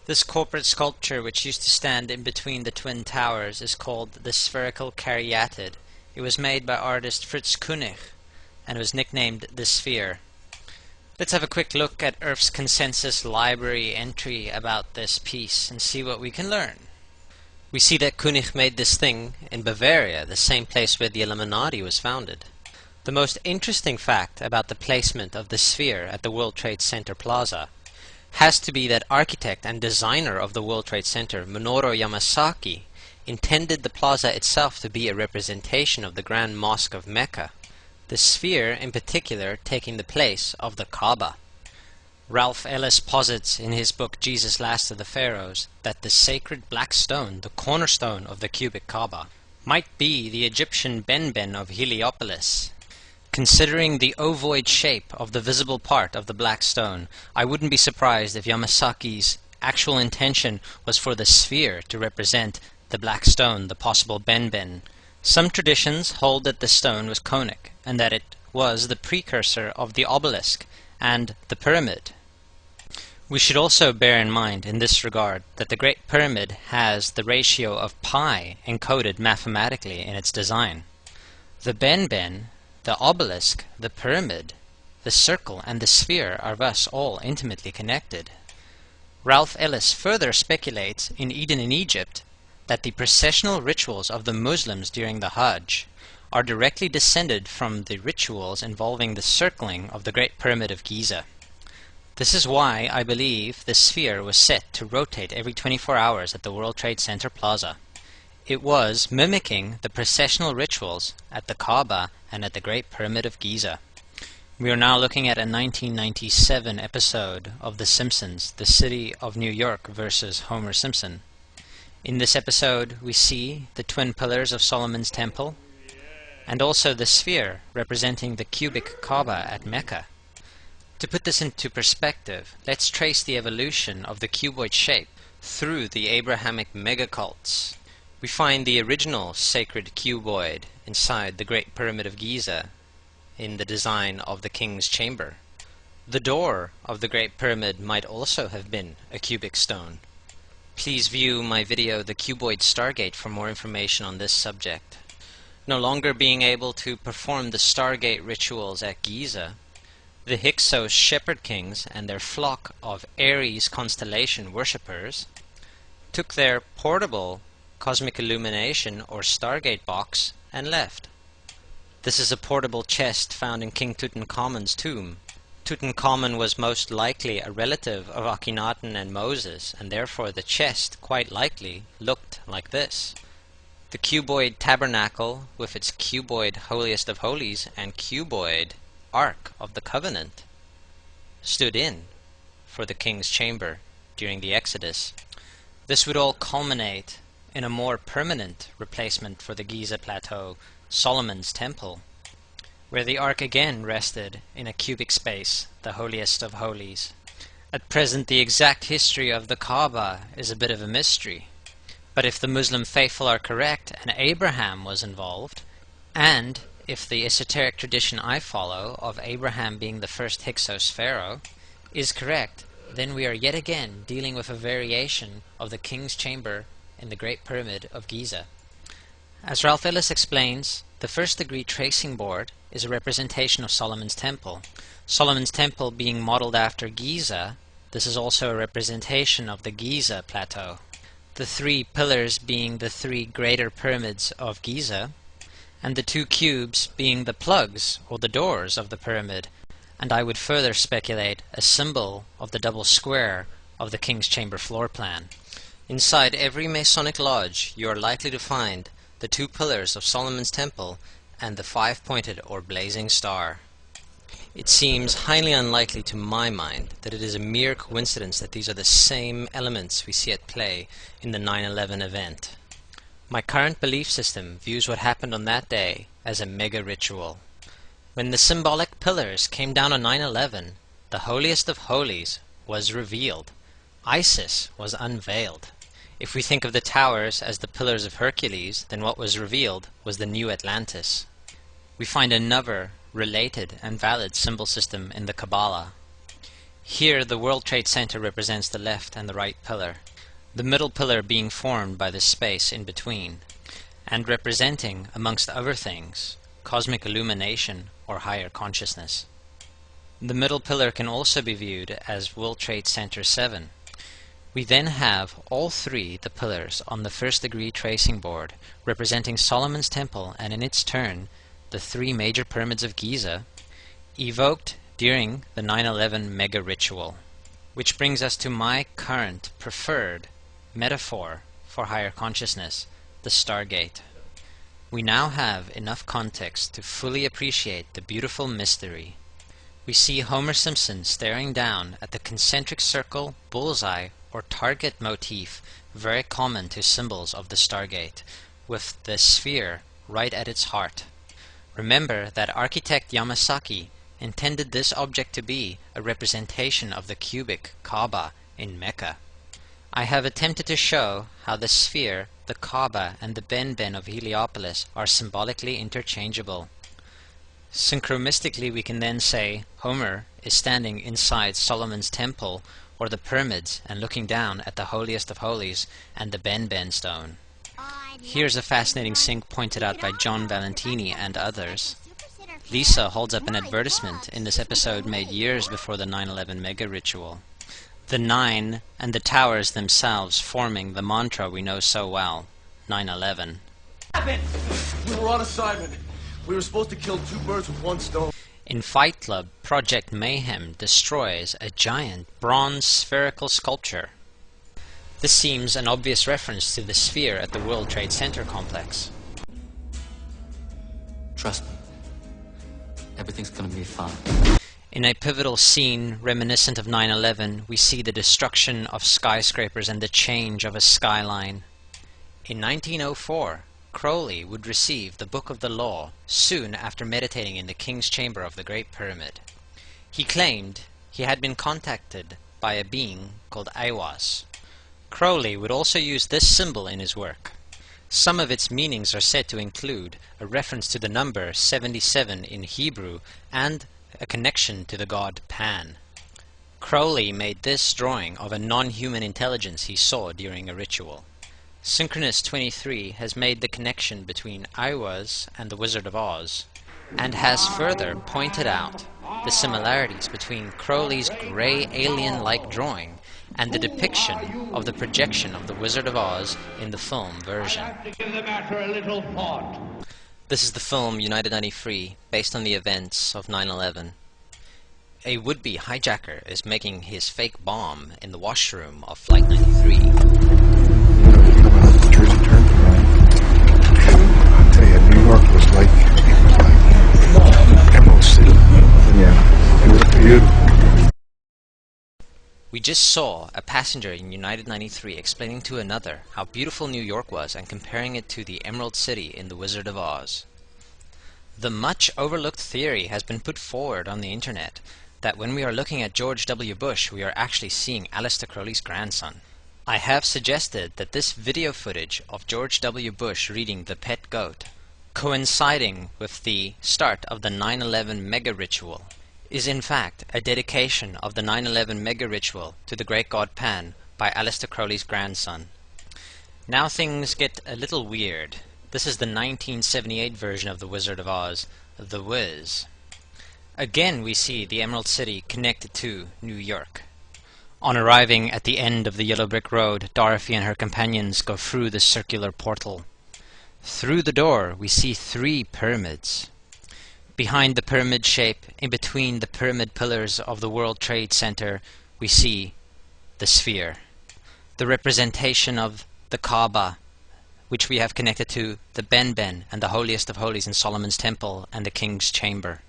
This corporate sculpture, which used to stand in between the twin towers, is called the spherical caryatid. It was made by artist Fritz Koenig and was nicknamed the Sphere. Let's have a quick look at Earth's Consensus Library entry about this piece and see what we can learn. We see that Koenig made this thing in Bavaria, the same place where the Illuminati was founded. The most interesting fact about the placement of the sphere at the World Trade Center Plaza has to be that architect and designer of the World Trade Center, Minoru Yamasaki, intended the plaza itself to be a representation of the Grand Mosque of Mecca, the sphere in particular taking the place of the Kaaba. Ralph Ellis posits in his book Jesus Last of the Pharaohs that the sacred black stone, the cornerstone of the cubic Kaaba, might be the Egyptian Benben of Heliopolis. Considering the ovoid shape of the visible part of the black stone, I wouldn't be surprised if Yamasaki's actual intention was for the sphere to represent the black stone, the possible Benben. Some traditions hold that the stone was conic, and that it was the precursor of the obelisk and the pyramid. We should also bear in mind in this regard that the Great Pyramid has the ratio of pi encoded mathematically in its design. The Benben, the obelisk, the pyramid, the circle, and the sphere are thus all intimately connected. Ralph Ellis further speculates in Eden in Egypt that the processional rituals of the Muslims during the Hajj are directly descended from the rituals involving the circling of the Great Pyramid of Giza. This is why I believe the sphere was set to rotate every 24 hours at the World Trade Center Plaza. It was mimicking the processional rituals at the Kaaba and at the Great Pyramid of Giza. We are now looking at a 1997 episode of The Simpsons, The City of New York versus Homer Simpson. In this episode, we see the twin pillars of Solomon's Temple, and also the sphere representing the cubic Kaaba at Mecca. To put this into perspective, let's trace the evolution of the cuboid shape through the Abrahamic megacults. We find the original sacred cuboid inside the Great Pyramid of Giza in the design of the King's Chamber. The door of the Great Pyramid might also have been a cubic stone. Please view my video The Cuboid Stargate for more information on this subject. No longer being able to perform the Stargate rituals at Giza, the Hyksos shepherd kings and their flock of Aries constellation worshippers took their portable cosmic illumination or Stargate box and left. This is a portable chest found in King Tutankhamun's tomb. Tutankhamun was most likely a relative of Akhenaten and Moses, and therefore the chest quite likely looked like this. The cuboid tabernacle with its cuboid holiest of holies and cuboid Ark of the Covenant stood in for the King's Chamber during the Exodus. This would all culminate in a more permanent replacement for the Giza Plateau, Solomon's Temple, where the Ark again rested in a cubic space, the holiest of holies. At present, the exact history of the Kaaba is a bit of a mystery, but if the Muslim faithful are correct and Abraham was involved, and if the esoteric tradition I follow of Abraham being the first Hyksos pharaoh is correct, then we are yet again dealing with a variation of the King's Chamber in the Great Pyramid of Giza. As Ralph Ellis explains, the first-degree tracing board is a representation of Solomon's Temple. Solomon's Temple being modeled after Giza, this is also a representation of the Giza Plateau. The three pillars being the three greater pyramids of Giza, and the two cubes being the plugs or the doors of the pyramid, and I would further speculate a symbol of the double square of the King's Chamber floor plan. Inside every Masonic lodge you are likely to find the two pillars of Solomon's Temple and the five-pointed or blazing star. It seems highly unlikely to my mind that it is a mere coincidence that these are the same elements we see at play in the 9/11 event. My current belief system views what happened on that day as a mega ritual. When the symbolic pillars came down on 9/11, the holiest of holies was revealed. Isis was unveiled. If we think of the towers as the pillars of Hercules, then what was revealed was the new Atlantis. We find another related and valid symbol system in the Kabbalah. Here the World Trade Center represents the left and the right pillar, the middle pillar being formed by the space in between, and representing, amongst other things, cosmic illumination or higher consciousness. The middle pillar can also be viewed as World Trade Center 7. We then have all three the pillars on the first degree tracing board, representing Solomon's Temple and in its turn the three major pyramids of Giza, evoked during the 9/11 mega ritual. Which brings us to my current preferred metaphor for higher consciousness, the Stargate. We now have enough context to fully appreciate the beautiful mystery. We see Homer Simpson staring down at the concentric circle, bullseye, or target motif very common to symbols of the Stargate, with the sphere right at its heart. Remember that architect Yamasaki intended this object to be a representation of the cubic Kaaba in Mecca. I have attempted to show how the sphere, the Kaaba, and the Ben of Heliopolis are symbolically interchangeable. Synchromistically, we can then say Homer is standing inside Solomon's Temple or the pyramids and looking down at the holiest of holies and the Ben stone. Here's a fascinating sync pointed out by John Valentini and others. Lisa holds up an advertisement in this episode made years before the 9/11 mega ritual. The 9 and the towers themselves forming the mantra we know so well, 9/11. We were on assignment. We were supposed to kill two birds with one stone. In Fight Club, Project Mayhem destroys a giant bronze spherical sculpture. This seems an obvious reference to the sphere at the World Trade Center complex. Trust me. Everything's gonna be fine. In a pivotal scene reminiscent of 9/11, we see the destruction of skyscrapers and the change of a skyline. In 1904, Crowley would receive the Book of the Law soon after meditating in the King's Chamber of the Great Pyramid. He claimed he had been contacted by a being called Aiwass. Crowley would also use this symbol in his work. Some of its meanings are said to include a reference to the number 77 in Hebrew and a connection to the god Pan. Crowley made this drawing of a non-human intelligence he saw during a ritual. Synchronous 23 has made the connection between Aiwass and the Wizard of Oz, and has further pointed out the similarities between Crowley's grey alien-like drawing and the depiction of the projection of the Wizard of Oz in the film version. This is the film United 93, based on the events of 9/11. A would-be hijacker is making his fake bomb in the washroom of Flight 93. Jersey Turnpike. I'll tell you, New York was like Emerald City. Yeah, it was beautiful. We just saw a passenger in United 93 explaining to another how beautiful New York was and comparing it to the Emerald City in The Wizard of Oz. The much overlooked theory has been put forward on the internet that when we are looking at George W. Bush, we are actually seeing Aleister Crowley's grandson. I have suggested that this video footage of George W. Bush reading The Pet Goat, coinciding with the start of the 9/11 mega ritual, is in fact a dedication of the 9/11 mega ritual to the great god Pan by Aleister Crowley's grandson. Now things get a little weird. This is the 1978 version of The Wizard of Oz, The Wiz. Again we see the Emerald City connected to New York. On arriving at the end of the yellow brick road, Dorothy and her companions go through the circular portal. Through the door we see 3 pyramids. Behind the pyramid shape, in between the pyramid pillars of the World Trade Center, we see the sphere, the representation of the Kaaba, which we have connected to the Ben and the holiest of holies in Solomon's Temple and the King's Chamber.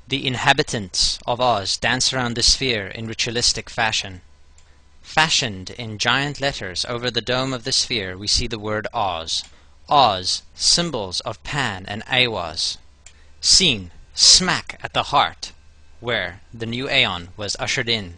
The inhabitants of Oz dance around the sphere in ritualistic fashion. Fashioned in giant letters over the dome of the sphere, we see the word Oz. Oz, symbols of Pan and Aiwass. Seen smack at the heart, where the new Aeon was ushered in,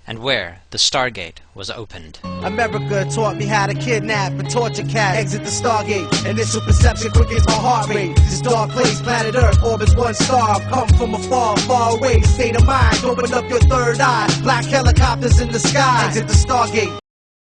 and where the Stargate was opened. America taught me how to kidnap and torture cats. Exit the Stargate. Initial perception quickens my heart rate. This dark place, planet Earth, orbits one star. I've come from afar, far away. State of mind, open up your third eye. Black helicopters in the sky. Exit the Stargate.